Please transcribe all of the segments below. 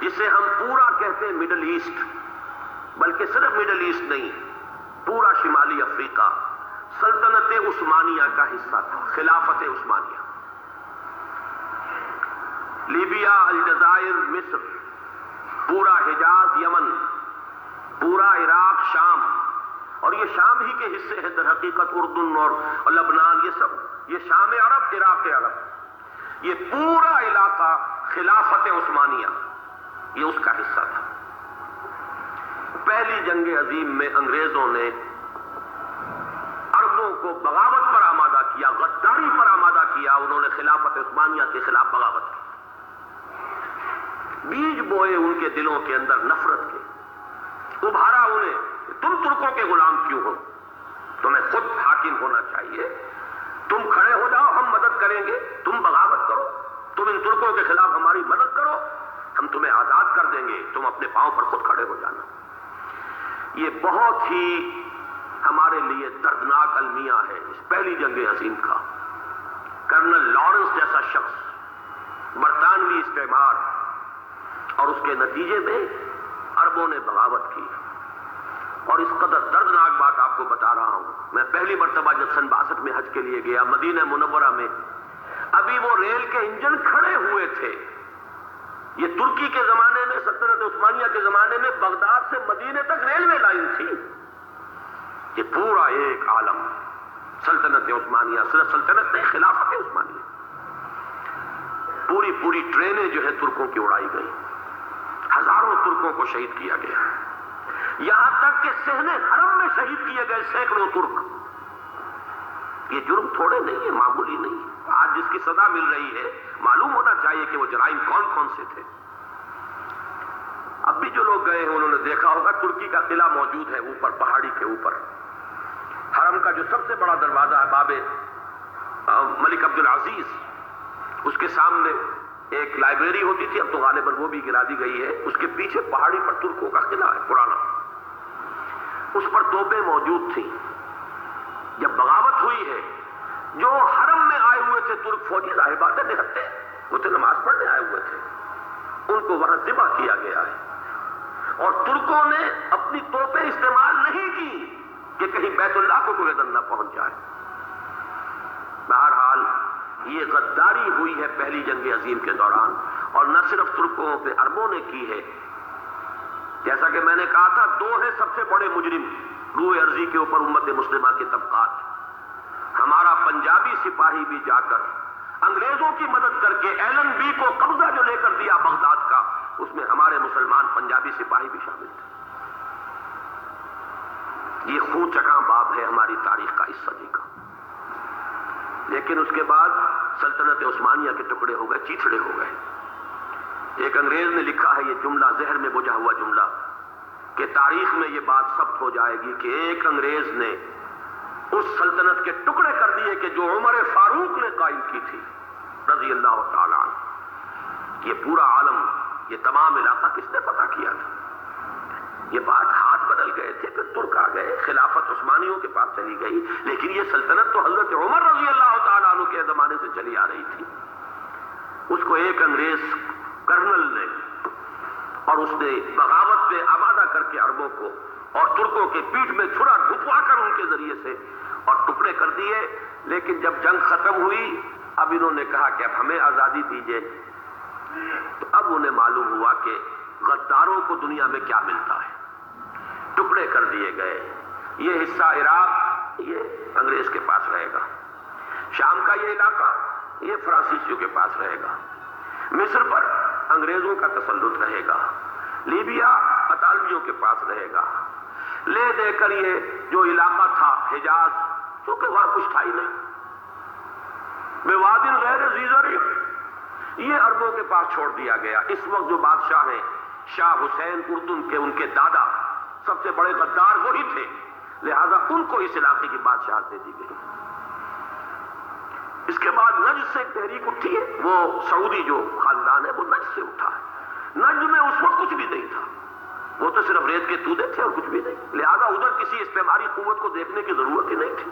جسے ہم پورا کہتے ہیں مڈل ایسٹ، بلکہ صرف مڈل ایسٹ نہیں، پورا شمالی افریقہ سلطنت عثمانیہ کا حصہ تھا، خلافت عثمانیہ۔ لیبیا، الجزائر، مصر، پورا حجاز، یمن، پورا عراق، شام، اور یہ شام ہی کے حصے ہیں در حقیقت اردن اور لبنان، یہ سب یہ شام عرب، عراق عرب، یہ پورا علاقہ خلافت عثمانیہ یہ اس کا حصہ تھا۔ پہلی جنگ عظیم میں انگریزوں نے عربوں کو بغاوت پر آمادہ کیا، غداری پر آمادہ کیا، انہوں نے خلافت عثمانیہ کے خلاف بغاوت کی، بیج بوئے ان کے دلوں کے اندر نفرت کے، ابھارا انہیں، تم ترکوں کے غلام کیوں ہو، تمہیں خود حاکم ہونا چاہیے، تم کھڑے ہو جاؤ، ہم مدد کریں گے، تم بغاوت کرو، تم ان ترکوں کے خلاف ہماری مدد کرو، ہم تمہیں آزاد کر دیں گے، تم اپنے پاؤں پر خود کھڑے ہو جانا۔ یہ بہت ہی ہمارے لیے دردناک المیہ ہے اس پہلی جنگ عظیم کا۔ کرنل لارنس جیسا شخص، برطانوی استعمار، اور اس کے نتیجے میں عربوں نے بغاوت کی۔ اور اس قدر دردناک بات آپ کو بتا رہا ہوں، میں پہلی مرتبہ جب سن 62 میں حج کے لیے گیا مدینہ منورہ میں، ابھی وہ ریل کے انجن کھڑے ہوئے تھے۔ یہ ترکی کے زمانے میں، سلطنت عثمانیہ کے زمانے میں بغداد سے مدینے تک ریلوے لائن تھی۔ یہ پورا ایک عالم سلطنت عثمانیہ، صرف سلطنت نہیں، خلافت عثمانیہ، پوری ٹرینیں جو ہے ترکوں کی اڑائی گئی، ہزاروں ترکوں کو شہید کیا گیا، یہاں تک کہ صحن حرم میں شہید کیے گئے سینکڑوں ترک۔ یہ جرم تھوڑے نہیں ہے، معمولی نہیں۔ آج جس کی سزا مل رہی ہے، معلوم ہونا چاہیے کہ وہ جرائم کون کون سے تھے۔ اب بھی جو لوگ گئے ہیں انہوں نے دیکھا ہوگا ترکی کا قلعہ موجود ہے اوپر پہاڑی کے اوپر، حرم کا جو سب سے بڑا دروازہ ہے باب ملک عبدالعزیز، اس کے سامنے ایک لائبریری ہوتی تھی، اب تو غالباً وہ بھی گرا دی گئی ہے، اس کے پیچھے پہاڑی پر ترکوں کا قلعہ ہے پرانا، اس پر توپیں موجود تھیں۔ جب بغاوت ہوئی ہے، جو حرم میں آئے ہوئے تھے ترک فوجی، ظاہر بات ہے نہتے، وہ تو نماز پڑھنے آئے ہوئے تھے، ان کو وہاں ذبح کیا گیا ہے، اور ترکوں نے اپنی توپیں استعمال نہیں کی کہ کہیں بیت اللہ کو کوئی اذن نہ پہنچ جائے۔ بہرحال یہ غداری ہوئی ہے پہلی جنگ عظیم کے دوران، اور نہ صرف ترکوں پہ عربوں نے کی ہے۔ جیسا کہ میں نے کہا تھا، دو ہیں سب سے بڑے مجرم روئے ارضی کے اوپر امت مسلمہ کے طبقات۔ ہمارا پنجابی سپاہی بھی جا کر انگریزوں کی مدد کر کے ایلن بی کو قبضہ جو لے کر دیا بغداد کا، اس میں ہمارے مسلمان پنجابی سپاہی بھی شامل تھے۔ یہ خون چکاں باب ہے ہماری تاریخ کا اس صدی کا۔ لیکن اس کے بعد سلطنت عثمانیہ کے ٹکڑے ہو گئے، چیتھڑے ہو گئے۔ ایک انگریز نے لکھا ہے یہ جملہ، زہر میں بجھا ہوا جملہ، کہ تاریخ میں یہ بات ثبت ہو جائے گی کہ ایک انگریز نے اس سلطنت کے ٹکڑے کر دیے کہ جو عمر فاروق نے قائم کی تھی رضی اللہ تعالیٰ عنہ۔ یہ پورا عالم، یہ تمام علاقہ کس نے فتح کیا تھا؟ یہ بات ہاتھ بدل گئے تھے، پھر ترک آ گئے، خلافت عثمانیوں کے پاس چلی گئی، لیکن یہ سلطنت تو حضرت عمر رضی اللہ تعالیٰ عنہ کے زمانے سے چلی آ رہی تھی۔ اس کو ایک انگریز کرنل نے، اور اس نے بغاوت پہ آمادہ کر کے عربوں کو اور ترکوں کے پیٹھ میں چھرا ڈھکوا کر ان کے ذریعے سے اور ٹکڑے کر دیے۔ لیکن جب جنگ ختم ہوئی، اب انہوں نے کہا کہ اب ہمیں آزادی دیجیے، تو اب انہیں معلوم ہوا کہ غداروں کو دنیا میں کیا ملتا ہے۔ ٹکڑے کر دیے گئے۔ یہ حصہ عراق یہ انگریز کے پاس رہے گا، شام کا یہ علاقہ یہ فرانسیسیوں کے پاس رہے گا، مصر پر انگریزوں کا تسلط رہے گا، لیبیا اطالویوں کے پاس رہے گا۔ لے دے کر یہ جو علاقہ تھا حجاز، چونکہ وہاں کچھ تھا ہی نہیں، بوادٍ غیر ذی زرع، یہ عربوں کے پاس چھوڑ دیا گیا۔ اس وقت جو بادشاہ ہیں شاہ حسین اردن کے، ان کے دادا سب سے بڑے غدار وہی تھے، لہذا ان کو اس علاقے کی بادشاہت دے دی گئی۔ اس کے بعد نجد سے ایک تحریک اٹھی ہے، وہ سعودی جو خاندان ہے وہ نجد سے اٹھا ہے۔ نجد میں اس وقت کچھ بھی نہیں تھا، وہ تو صرف ریت کے تودے تھے اور کچھ بھی نہیں، لہذا ادھر کسی استعماری قوت کو دیکھنے کی ضرورت ہی نہیں تھی۔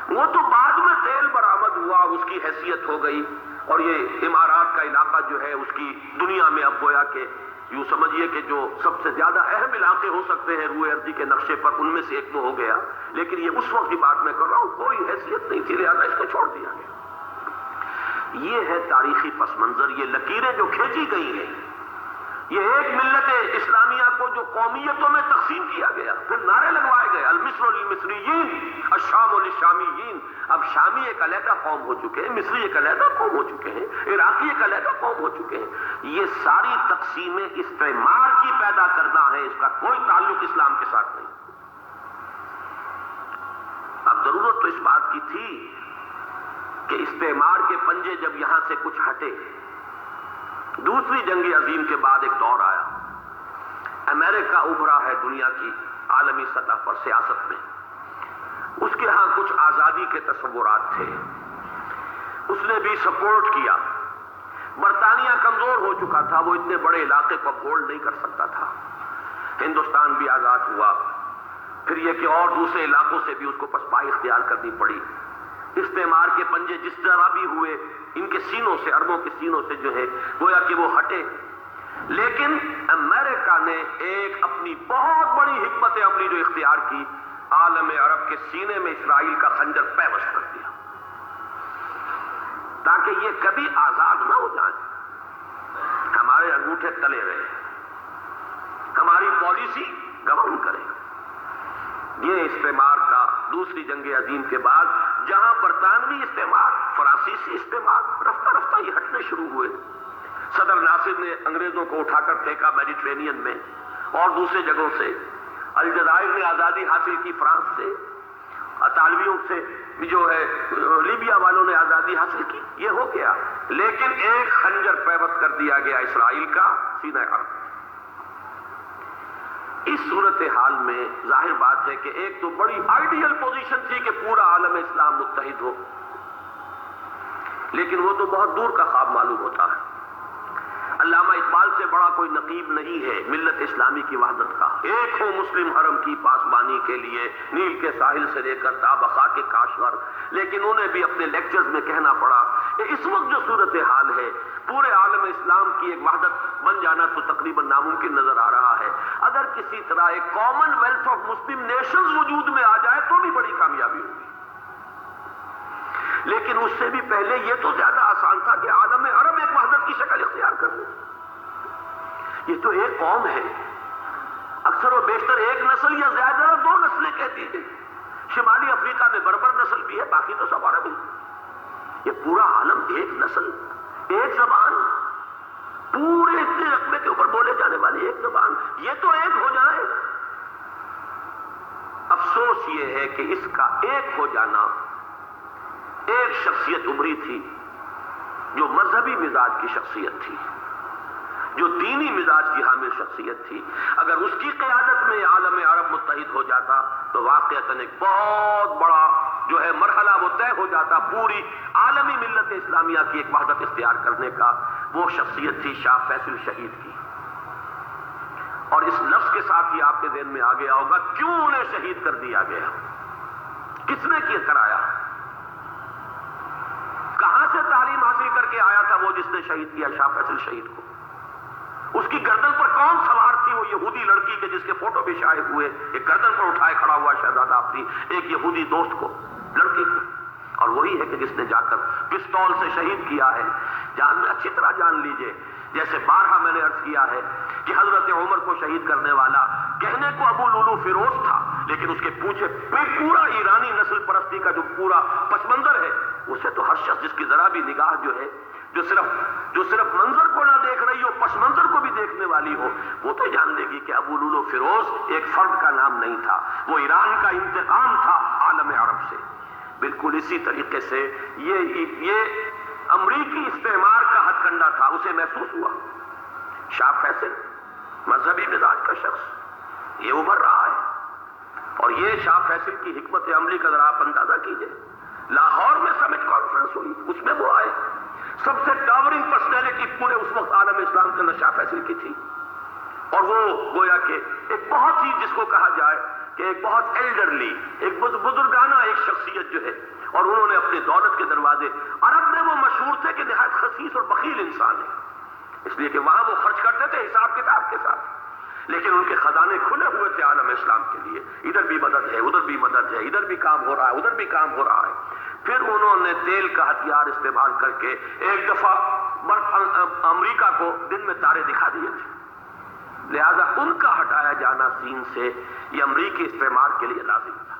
وہ تو بعد میں تیل برآمد ہوا، اس کی حیثیت ہو گئی، اور یہ امارات کا علاقہ جو ہے اس کی دنیا میں اب گویا کہ یوں سمجھیے کہ جو سب سے زیادہ اہم علاقے ہو سکتے ہیں روئے ارضی کے نقشے پر، ان میں سے ایک وہ ہو گیا، لیکن یہ اس وقت کی بات میں کر رہا ہوں، کوئی حیثیت نہیں تھی، لہٰذا اس کو چھوڑ دیا گیا۔ یہ ہے تاریخی پس منظر، یہ لکیریں جو کھینچی گئی ہیں، یہ ایک ملت اسلامیہ کو جو قومیتوں میں تقسیم کیا گیا، پھر نعرے لگوائے گئے المصر للمصریین الشام للشامیین۔ اب شامی ایک علیحدہ قوم ہو چکے ہیں، مصری ایک علیحدہ قوم ہو چکے ہیں، عراقی ایک علیحدہ قوم ہو چکے ہیں۔ یہ ساری تقسیمیں استعمار کی پیدا کرنا ہے، اس کا کوئی تعلق اسلام کے ساتھ نہیں۔ اب ضرورت تو اس بات کی تھی کہ استعمار کے پنجے جب یہاں سے کچھ ہٹے، دوسری جنگ عظیم کے بعد ایک دور آیا، امریکہ ابھرا ہے دنیا کی عالمی سطح پر سیاست میں، اس کے ہاں کچھ آزادی کے تصورات تھے، اس نے بھی سپورٹ کیا۔ برطانیہ کمزور ہو چکا تھا، وہ اتنے بڑے علاقے کو ہولڈ نہیں کر سکتا تھا، ہندوستان بھی آزاد ہوا، پھر یہ کہ اور دوسرے علاقوں سے بھی اس کو پسپائی اختیار کرنی پڑی۔ استعمار کے پنجے جس طرح بھی ہوئے، ان کے سینوں سے، عربوں کے سینوں سے جو ہے گویا کہ وہ ہٹے، لیکن امریکہ نے ایک اپنی بہت بڑی حکمت عملی جو اختیار کی، عالم عرب کے سینے میں اسرائیل کا خنجر پیوست کر دیا، تاکہ یہ کبھی آزاد نہ ہو جائیں، ہمارے انگوٹھے تلے رہے، ہماری پالیسی گورن کرے۔ یہ استعمار کا دوسری جنگ عظیم کے بعد، جہاں برطانوی استعمار، فرانسیسی استعمار رفتہ رفتہ یہ ہٹنے شروع ہوئے، صدر ناصر نے انگریزوں کو اٹھا کر پھینکا میڈیٹرینین میں اور دوسرے جگہوں سے، الجزائر نے آزادی حاصل کی فرانس سے، اطالویوں سے جو ہے لیبیا والوں نے آزادی حاصل کی، یہ ہو گیا، لیکن ایک خنجر پیوست کر دیا گیا اسرائیل کا سینہ عرب۔ اس صورتحال میں ظاہر بات ہے کہ ایک تو بڑی آئیڈیل پوزیشن تھی کہ پورا عالم اسلام متحد ہو، لیکن وہ تو بہت دور کا خواب معلوم ہوتا ہے۔ علامہ اقبال سے بڑا کوئی نقیب نہیں ہے ملت اسلامی کی وحدت کا، ایک ہو مسلم حرم کی پاسبانی کے لیے نیل کے ساحل سے لے کر تا بخاک کاشغر، لیکن انہیں بھی اپنے لیکچرز میں کہنا پڑا کہ اس وقت جو صورتحال ہے، پورے عالم اسلام کی ایک وحدت بن جانا تو تقریباً ناممکن نظر آ رہا ہے۔ اگر کسی طرح ایک common wealth of Muslim nations وجود میں آ جائے تو بھی بڑی کامیابی ہوگی، لیکن اس سے بھی پہلے یہ تو زیادہ آسان تھا کہ عالم عرب ایک وحدت کی شکل اختیار کر لے۔ یہ تو ایک قوم ہے، اکثر و بیشتر ایک نسل یا زیادہ دو نسلیں کہتی ہیں، شمالی افریقہ میں بربر نسل بھی ہے، باقی تو سب عرب ہیں۔ یہ پورا عالم ایک نسل، ایک زبان، پورے اتنے رقبے کے اوپر بولے جانے والی ایک زبان، یہ تو ایک ہو جائے۔ افسوس یہ ہے کہ اس کا ایک ہو جانا، ایک شخصیت ابھری تھی جو مذہبی مزاج کی شخصیت تھی، جو دینی مزاج کی حامل شخصیت تھی، اگر اس کی قیادت میں عالم عرب متحد ہو جاتا تو واقعتاً ایک بہت بڑا جو ہے مرحلہ وہ طے ہو جاتا پوری عالمی ملت اسلامیہ کی ایک وحدت اختیار کرنے کا۔ وہ شخصیت تھی شاہ فیصل شہید کی، اور اس لفظ کے ساتھ ہی آپ کے ذہن میں آ گیا ہوگا کیوں انہیں شہید کر دیا گیا، کس نے کیا کرایا، کہاں سے تعلیم حاصل کر کے آیا تھا وہ جس نے شہید کیا شاہ فیصل شہید کو، اس کی گردن پر کون سوار تھی، وہ یہودی لڑکی کے جس کے فوٹو بھی شائع ہوئے، ایک گردن پر اٹھائے کھڑا ہوا شہزادہ اپنی ایک یہودی دوست کو، لڑکی کو، اور وہی ہے کہ جس نے جا کر پستول سے شہید کیا ہے۔ جان میں اچھی طرح جان لیجئے، جیسے بارہا میں نے عرض کیا ہے کہ حضرت عمر کو شہید کرنے والا کہنے کو ابو لولو فیروز تھا، لیکن اس کے پیچھے پورا ایرانی نسل پرستی کا جو پورا پس منظر ہے، اسے تو ہر شخص جس کی ذرا بھی نگاہ جو ہے جو صرف منظر کو نہ دیکھ رہی ہو، پس منظر کو بھی دیکھنے والی ہو، وہ تو جان لے گی کہ ابو لولو فیروز ایک فرد کا نام نہیں تھا، وہ ایران کا انتقام تھا عالم عرب سے۔ بالکل اسی طریقے سے یہ امریکی استعمار کا ہتھ کنڈا تھا، اسے محسوس ہوا۔ شاہ فیصل مذہبی مزاج کا شخص یہ ابھر رہا ہے، اور یہ شاہ فیصل کی حکمت عملی کا ذرا آپ اندازہ کیجئے۔ لاہور میں سمٹ کانفرنس ہوئی، اس میں وہ آئے، سب سے ٹاورنگ پرسنالٹی پورے اس وقت عالم اسلام کے اندر شاہ فیصل کی تھی، اور وہ گویا کہ ایک بہت ہی جس کو کہا جائے کہ ایک بہت ایلڈرلی، ایک بزرگانہ ایک شخصیت جو ہے، اور انہوں نے اپنے دولت کے دروازے، عرب میں وہ مشہور تھے کہ نہایت خسیس اور بخیل انسان ہے، اس لیے کہ وہاں وہ خرچ کرتے تھے حساب کتاب کے ساتھ، لیکن ان کے خزانے کھلے ہوئے تھے عالم اسلام کے لیے، ادھر بھی مدد ہے، ادھر بھی مدد ہے، ادھر بھی کام ہو رہا ہے، ادھر بھی کام ہو رہا ہے۔ پھر انہوں نے تیل کا ہتھیار استعمال کر کے ایک دفعہ امریکہ کو دن میں تارے دکھا دیے تھے، لہذا ان کا ہٹایا جانا سین سے یہ امریکی استعمار کے لیے لازم تھا۔